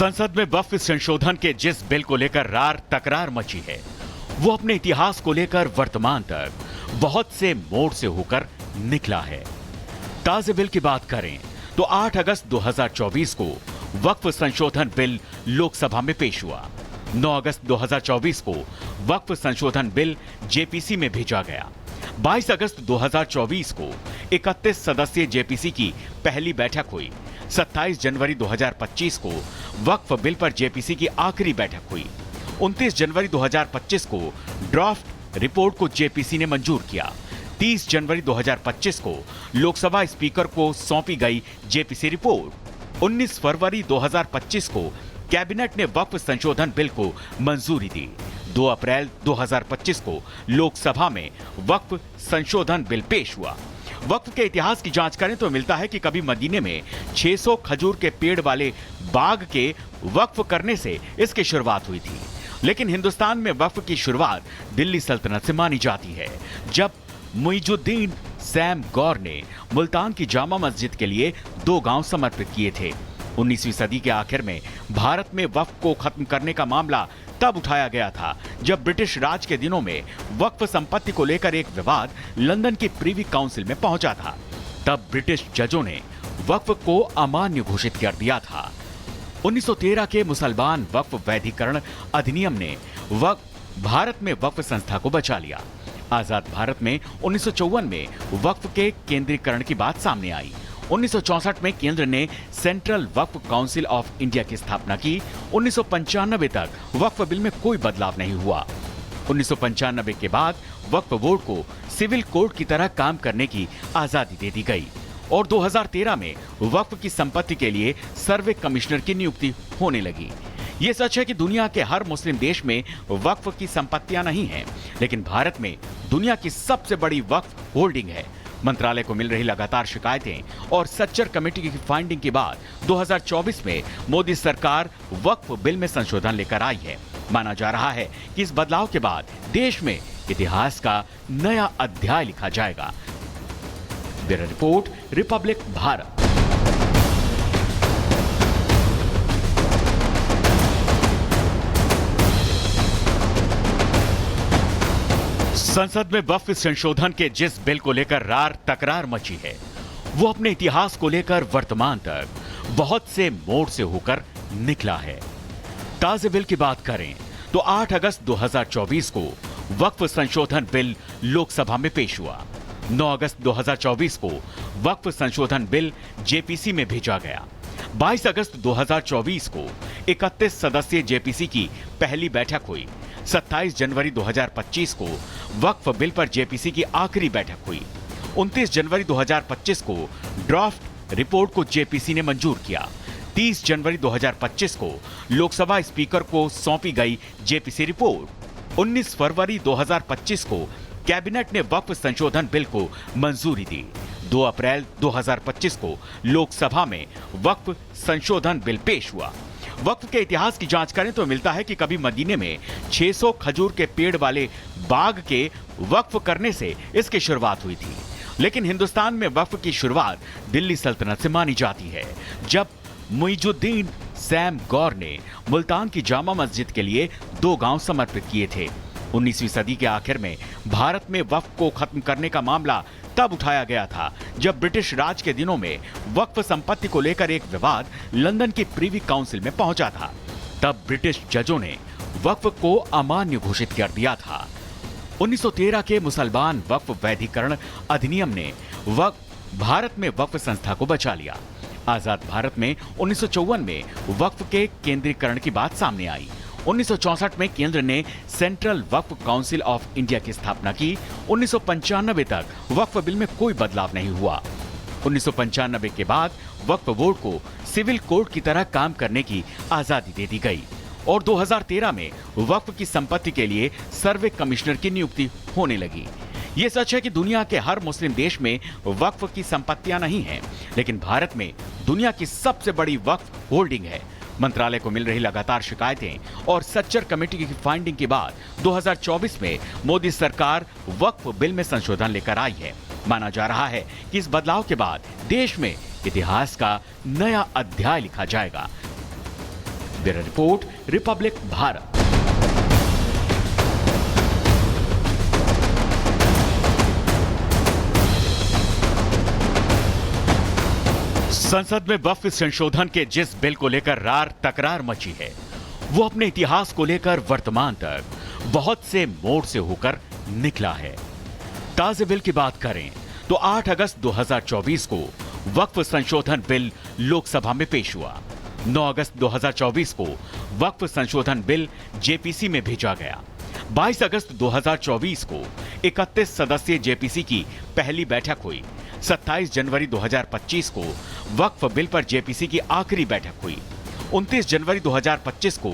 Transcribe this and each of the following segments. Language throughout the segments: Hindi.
संसद में वक्फ संशोधन के जिस बिल को लेकर रार तकरार मची है, वो अपने इतिहास को लेकर वर्तमान तक बहुत से मोड़ से होकर निकला है। ताजे बिल की बात करें तो 8 अगस्त 2024 को वक्फ संशोधन बिल लोकसभा में पेश हुआ। 9 अगस्त 2024 को वक्फ संशोधन बिल जेपीसी में भेजा गया। 22 अगस्त 2024 को 31 सदस्यीय जेपीसी की पहली बैठक हुई। 27 जनवरी 2025 को वक्फ बिल पर जेपीसी की आखिरी बैठक हुई। 29 जनवरी 2025 को ड्राफ्ट रिपोर्ट को जेपीसी ने मंजूर किया। 30 जनवरी 2025 को लोकसभा स्पीकर को सौंपी गई जेपीसी रिपोर्ट। 19 फरवरी 2025 को कैबिनेट ने वक्फ संशोधन बिल को मंजूरी दी। 2 अप्रैल 2025 को लोकसभा में वक्फ संशोधन बिल पेश हुआ। वक्फ के इतिहास की जांच करें तो मिलता है कि कभी मदीने में 600 खजूर के पेड़ वाले बाग के वक्फ करने से इसकी शुरुआत हुई थी। लेकिन हिंदुस्तान में वक्फ की शुरुआत दिल्ली सल्तनत से मानी जाती है, जब मुइजुद्दीन सैम गौर ने मुल्तान की जामा मस्जिद के लिए 2 गांव समर्पित किए थे। 19वीं सदी के आखिर में भारत में वक्फ को खत्म करने का मामला तब उठाया गया था जब ब्रिटिश राज के दिनों में वक्फ संपत्ति को लेकर एक विवाद लंदन की प्रीवी काउंसिल में पहुंचा था। तब ब्रिटिश जजों ने वक्फ को अमान्य घोषित कर दिया था। 1913 के मुसलमान वक्फ वैधीकरण अधिनियम ने भारत में वक्फ संस्था को बचा लिया। आजाद भारत में 1954 में वक्फ के केंद्रीकरण की बात सामने आई। 1964 में केंद्र ने central Waqf council of India की स्थापना की। 1995 तक वक्फ बिल में कोई बदलाव नहीं हुआ। 1995 के बाद वक्फ बोर्ड को सिविल कोर्ट की तरह काम करने की आजादी दे दी गई और 2013 में वक्फ की संपत्ति के लिए सर्वे कमिश्नर की नियुक्ति होने लगी। ये सच है कि दुनिया के हर मुस्लिम देश में वक्फ की संपत्तियां नहीं हैं, लेकिन भारत में दुनिया की सबसे बड़ी वक्फ होल्डिंग है। मंत्रालय को मिल रही लगातार शिकायतें और सच्चर कमेटी की फाइंडिंग के बाद 2024 में मोदी सरकार वक्फ बिल में संशोधन लेकर आई है। माना जा रहा है कि इस बदलाव के बाद देश में इतिहास का नया अध्याय लिखा जाएगा। Bureau report, Republic Bharat. संसद में वक्फ संशोधन के जिस बिल को लेकर रार तकरार मची है, वो अपने इतिहास को लेकर वर्तमान तक बहुत से मोड़ से होकर निकला है। ताजे बिल की बात करें तो 8 अगस्त 2024 को वक्फ संशोधन बिल लोकसभा में पेश हुआ। 9 अगस्त 2024 को वक्फ संशोधन बिल जेपीसी में भेजा गया। 22 अगस्त 2024 को 31 सदस्यीय जेपीसी की पहली बैठक हुई। 27 जनवरी 2025 को वक्फ बिल पर जेपीसी की आखिरी बैठक हुई। 29 जनवरी 2025 को ड्राफ्ट रिपोर्ट को जेपीसी ने मंजूर किया। 30 जनवरी 2025 को लोकसभा स्पीकर को सौंपी गई जेपीसी रिपोर्ट। 19 फरवरी 2025 को कैबिनेट ने वक्फ संशोधन बिल को मंजूरी दी। 2 अप्रैल 2025 को लोकसभा में वक्फ संशोधन बिल पेश हुआ। वक्फ के इतिहास की जांच करें तो मिलता है कि कभी मदीने में 600 खजूर के पेड़ वाले बाग के वक्फ करने से इसकी शुरुआत हुई थी। लेकिन हिंदुस्तान में वक्फ की शुरुआत दिल्ली सल्तनत से मानी जाती है, जब मुइजुद्दीन सैम गौर ने मुल्तान की जामा मस्जिद के लिए 2 गांव समर्पित किए थे। 19वीं सदी के आखिर में भारत में वक्फ को खत्म करने का मामला तब उठाया गया था जब ब्रिटिश राज के दिनों में वक्फ संपत्ति को लेकर एक विवाद लंदन की प्रीवी काउंसिल में पहुंचा था। तब ब्रिटिश जजों ने वक्फ को अमान्य घोषित कर दिया था। 1913 के मुसलमान वक्फ वैधीकरण अधिनियम ने भारत में वक्फ संस्था को बचा लिया। आजाद भारत में 1954 में वक्फ के केंद्रीकरण की बात सामने आई। 1964 में केंद्र ने central Waqf council of India की स्थापना की। 1995 तक वक्फ बिल में कोई बदलाव नहीं हुआ। 1995 के बाद वक्फ बोर्ड को सिविल कोर्ट की तरह काम करने की आजादी दे दी गई और 2013 में वक्फ की संपत्ति के लिए सर्वे कमिश्नर की नियुक्ति होने लगी। ये सच है कि दुनिया के हर मुस्लिम देश में वक्फ की संपत्तियां नहीं हैं, लेकिन भारत में दुनिया की सबसे बड़ी वक्फ होल्डिंग है। मंत्रालय को मिल रही लगातार शिकायतें और सच्चर कमेटी की फाइंडिंग के बाद 2024 में मोदी सरकार वक्फ बिल में संशोधन लेकर आई है। माना जा रहा है कि इस बदलाव के बाद देश में इतिहास का नया अध्याय लिखा जाएगा। Bureau report, Republic Bharat. संसद में वक्फ संशोधन के जिस बिल को लेकर रार तकरार मची है, वो अपने इतिहास को लेकर वर्तमान तक बहुत से मोड़ से होकर निकला है। ताजे बिल की बात करें तो 8 अगस्त 2024 को वक्फ संशोधन बिल लोकसभा में पेश हुआ। 9 अगस्त 2024 को वक्फ संशोधन बिल जेपीसी में भेजा गया। 22 अगस्त 2024 को 31 सदस्यीय जेपीसी की पहली बैठक हुई। 27 जनवरी 2025 को वक्फ बिल पर जेपीसी की आखिरी बैठक हुई। 29 जनवरी 2025 को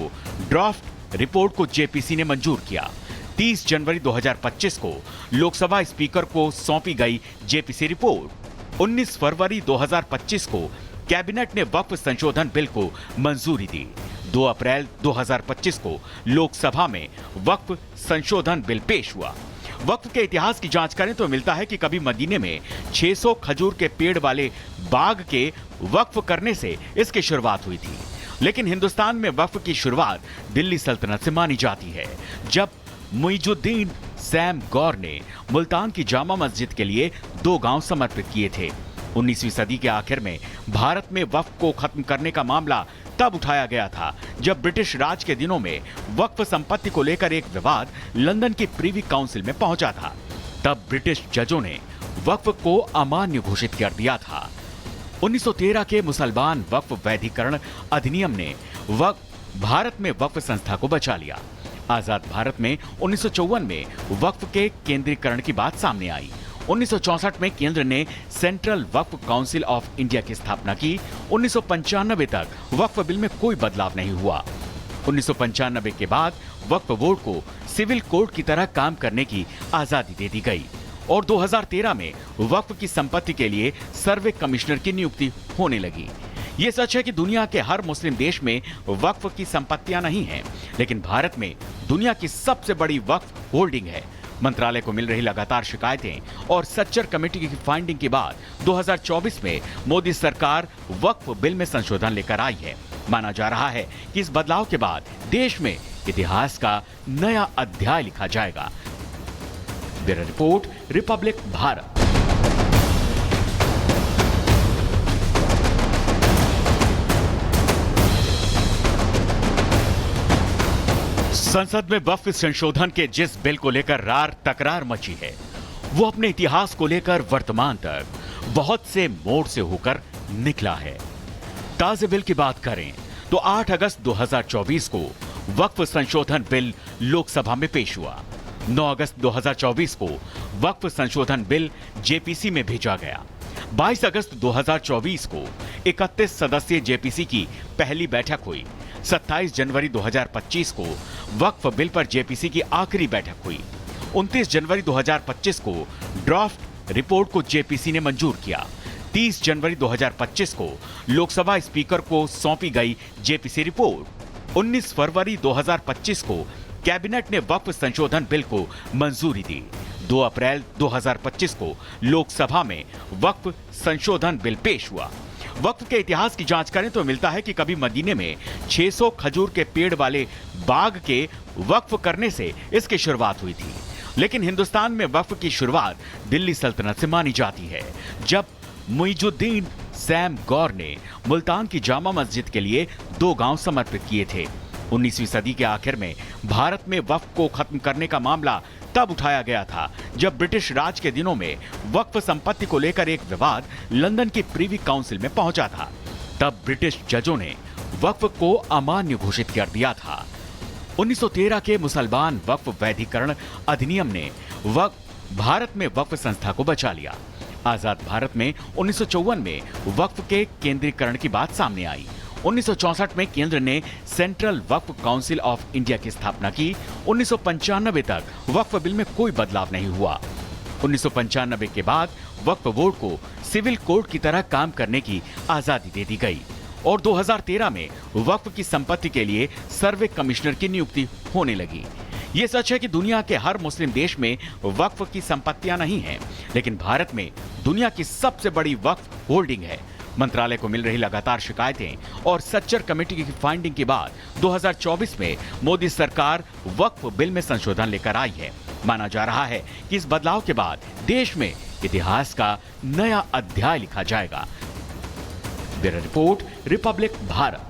ड्राफ्ट रिपोर्ट को जेपीसी ने मंजूर किया। 30 जनवरी 2025 को लोकसभा स्पीकर को सौंपी गई जेपीसी रिपोर्ट। 19 फरवरी 2025 को कैबिनेट ने वक्फ संशोधन बिल को मंजूरी दी। 2 अप्रैल 2025 को लोकसभा में वक्फ संशोधन बिल पेश हुआ। वक्फ के इतिहास की जांच करें तो मिलता है कि कभी मदीने में 600 खजूर के पेड़ वाले बाग के वक्फ करने से इसकी शुरुआत हुई थी। लेकिन हिंदुस्तान में वक्फ की शुरुआत दिल्ली सल्तनत से मानी जाती है, जब मुइजुद्दीन सैम गौर ने मुल्तान की जामा मस्जिद के लिए 2 गांव समर्पित किए थे। 19वीं सदी के आखिर में भारत में वक्फ को खत्म करने का मामला तब उठाया गया था जब ब्रिटिश राज के दिनों में वक्फ संपत्ति को लेकर एक विवाद लंदन की प्रीवी काउंसिल में पहुंचा था। तब ब्रिटिश जजों ने वक्फ को अमान्य घोषित कर दिया था। 1913 के मुसलमान वक्फ वैधीकरण अधिनियम ने भारत में वक्फ संस्था को बचा लिया। आजाद भारत में 1954 में वक्फ के केंद्रीकरण की बात सामने आई। 1964 में केंद्र ने central Waqf council of India की स्थापना की। 1995 तक वक्फ बिल में कोई बदलाव नहीं हुआ। 1995 के बाद वक्फ बोर्ड को सिविल कोर्ट की तरह काम करने की आजादी दे दी गई और 2013 में वक्फ की संपत्ति के लिए सर्वे कमिश्नर की नियुक्ति होने लगी। ये सच है कि दुनिया के हर मुस्लिम देश में वक्फ की संपत्तियां नहीं हैं, लेकिन भारत में दुनिया की सबसे बड़ी वक्फ होल्डिंग है। मंत्रालय को मिल रही लगातार शिकायतें और सच्चर कमेटी की फाइंडिंग के बाद 2024 में मोदी सरकार वक्फ बिल में संशोधन लेकर आई है। माना जा रहा है कि इस बदलाव के बाद देश में इतिहास का नया अध्याय लिखा जाएगा। Bureau report, Republic Bharat. संसद में वक्फ संशोधन के जिस बिल को लेकर रार तकरार मची है, वो अपने इतिहास को लेकर वर्तमान तक बहुत से मोड़ से होकर निकला है। ताजे बिल की बात करें तो 8 अगस्त 2024 को वक्फ संशोधन बिल लोकसभा में पेश हुआ। 9 अगस्त 2024 को वक्फ संशोधन बिल जेपीसी में भेजा गया। 22 अगस्त 2024 को 31 सदस्यीय जेपीसी की पहली बैठक हुई। 27 जनवरी 2025 को वक्फ बिल पर जेपीसी की आखिरी बैठक हुई। 29 जनवरी 2025 को ड्राफ्ट रिपोर्ट को जेपीसी ने मंजूर किया। 30 जनवरी 2025 को लोकसभा स्पीकर को सौंपी गई जेपीसी रिपोर्ट। 19 फरवरी 2025 को कैबिनेट ने वक्फ संशोधन बिल को मंजूरी दी। 2 अप्रैल 2025 को लोकसभा में वक्फ संशोधन बिल पेश हुआ। वक्फ के इतिहास की जांच करें तो मिलता है कि कभी मदीने में 600 खजूर के पेड़ वाले बाग के वक्फ करने से इसकी शुरुआत हुई थी। लेकिन हिंदुस्तान में वक्फ की शुरुआत दिल्ली सल्तनत से मानी जाती है, जब मुइजुद्दीन सैम गौर ने मुल्तान की जामा मस्जिद के लिए 2 गांव समर्पित किए थे। 19वीं सदी के आखिर में भारत में वक्फ को खत्म करने का मामला तब उठाया गया था जब ब्रिटिश राज के दिनों में वक्फ संपत्ति को लेकर एक विवाद लंदन की प्रीवी काउंसिल में पहुंचा था। तब ब्रिटिश जजों ने वक्फ को अमान्य घोषित कर दिया था। 1913 के मुसलमान वक्फ वैधीकरण अधिनियम ने भारत में वक्फ संस्था को बचा लिया। आजाद भारत में 1954 में वक्फ के केंद्रीकरण की बात सामने आई। 1964 में केंद्र ने central Waqf council of India की स्थापना की। 1995 तक वक्फ बिल में कोई बदलाव नहीं हुआ। 1995 के बाद वक्फ बोर्ड को सिविल कोर्ट की तरह काम करने की आजादी दे दी गई और 2013 में वक्फ की संपत्ति के लिए सर्वे कमिश्नर की नियुक्ति होने लगी। ये सच है कि दुनिया के हर मुस्लिम देश में वक्फ की संपत्तियां नहीं हैं, लेकिन भारत में दुनिया की सबसे बड़ी वक्फ होल्डिंग है। मंत्रालय को मिल रही लगातार शिकायतें और सच्चर कमेटी की फाइंडिंग के बाद 2024 में मोदी सरकार वक्फ बिल में संशोधन लेकर आई है। माना जा रहा है कि इस बदलाव के बाद देश में इतिहास का नया अध्याय लिखा जाएगा। Bureau report, Republic Bharat.